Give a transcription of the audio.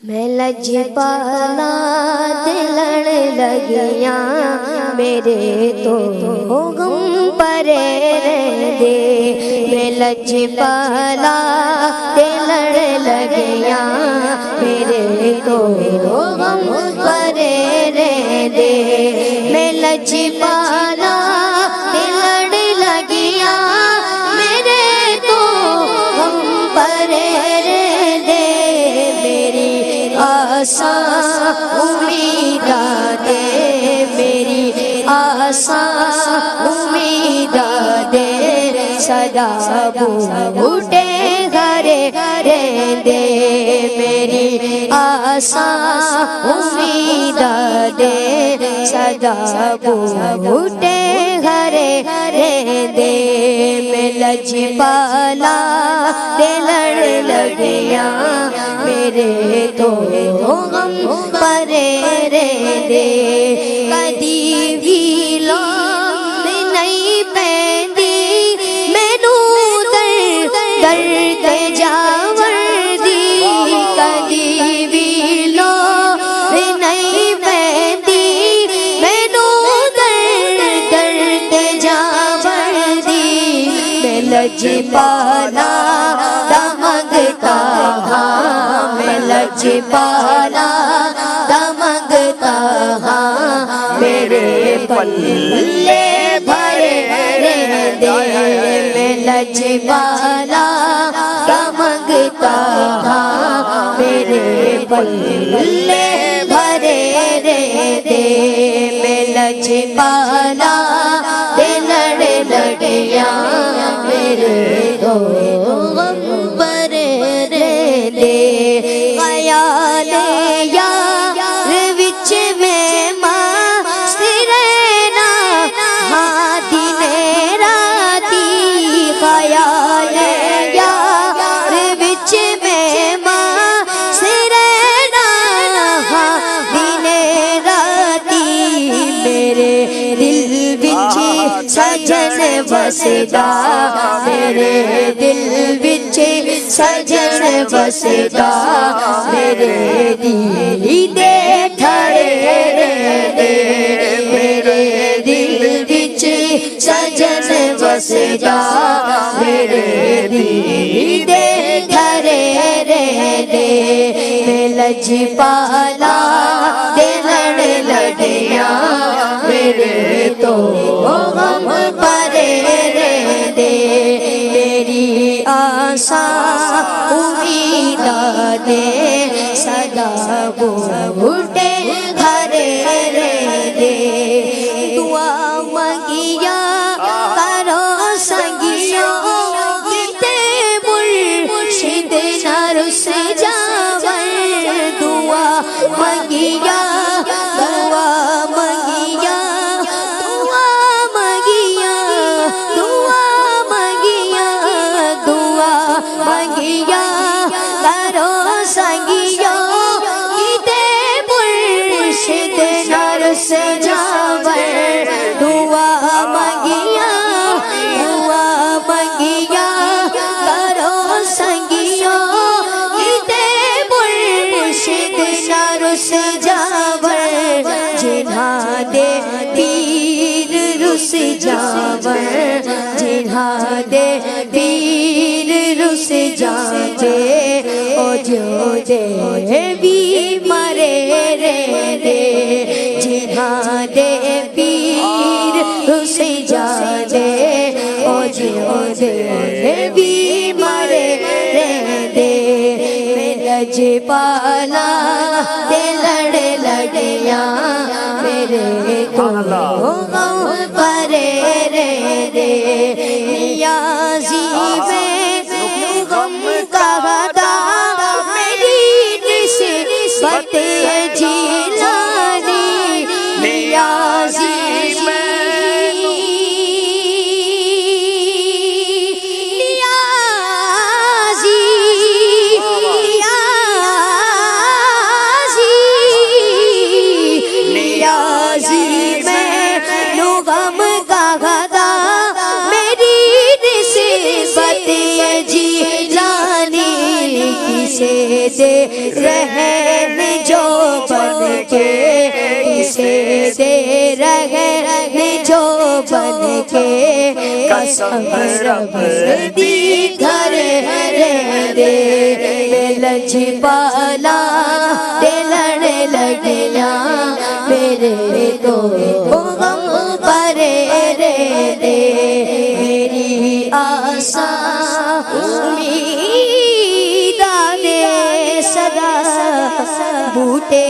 میں لجپالا دلڑ لگیاں میرے تو غم پرے رہندے میں لجپالا دلڑ لگیاں میرے تو غم پرے رہندے میں لجپالا دلڑ لگیاں میرے تو غم پرے رہندے میری آساں امیداں دے میری آساں امیداں دے سدا بوٹے گھرے رہندے میری آساں امیداں دے سدا بوٹے گھرے رہندے میں لجپالا دلڑ لگیاں میرے تو غم پرے رہندے کدی بھی لوٹ نہیں پیندی مینوں درد جاوردی کدی بھی لوٹ نہیں پیندی مینوں درد جاوردی میں لجپالا دا منگتا ہاں میں لجپالا دا منگتا ہاں میرے پلے بھرے رہندے میں لجپالا دا منگتا ہاں میرے پلے بھرے رہندے میں لجپالا دلڑ لگیاں میرے تو غم پرے رہندے خیال یار وچ میں مست رہنا ہاں دن راتی خیال یار وچ میں مست رہنا ہاں دن راتی میرے دل وچ سجن وسدا میرے دل وچ سجن وسدا میرے دیدے ٹھڑے رہندے میرے دل وچ سجن وسدا میرے دیدے ٹھڑے رہندے میں لجپالا دلڑ لگیاں میرے تو غم پرے رہندے میری آساں امیداں دے سدا بوٹے گھرے رہندے دعا منگیا کرو سنگیو کتے مرشد نہ رس جاون دعا منگیا کرو سنگیو کتے مرشد نہ رس جاون دعا منگیا کرو سنگیو کتے مرشد نہ رس جاون جنہاں دے پیر رس جاون جنہاں دے پیر رس جاوے او جو دے بھی مرے رہندے جنہاں دے پیر رس جاوے او جو دے بھی مرے رہندے میں لجپالا دلڑ لگیاں میرے تو غم پرے رہندے نیازی میں غم کا وعدہ میری نسبت جیلانی نیازی غم کا غدا میری نسبت جیلانی کسے دے رہے کے قسم رب دی گھر دے لج پالا دے لڑ لگیاں میرے تو غم پرے دے میری آساں امیداں دے صدا بوٹے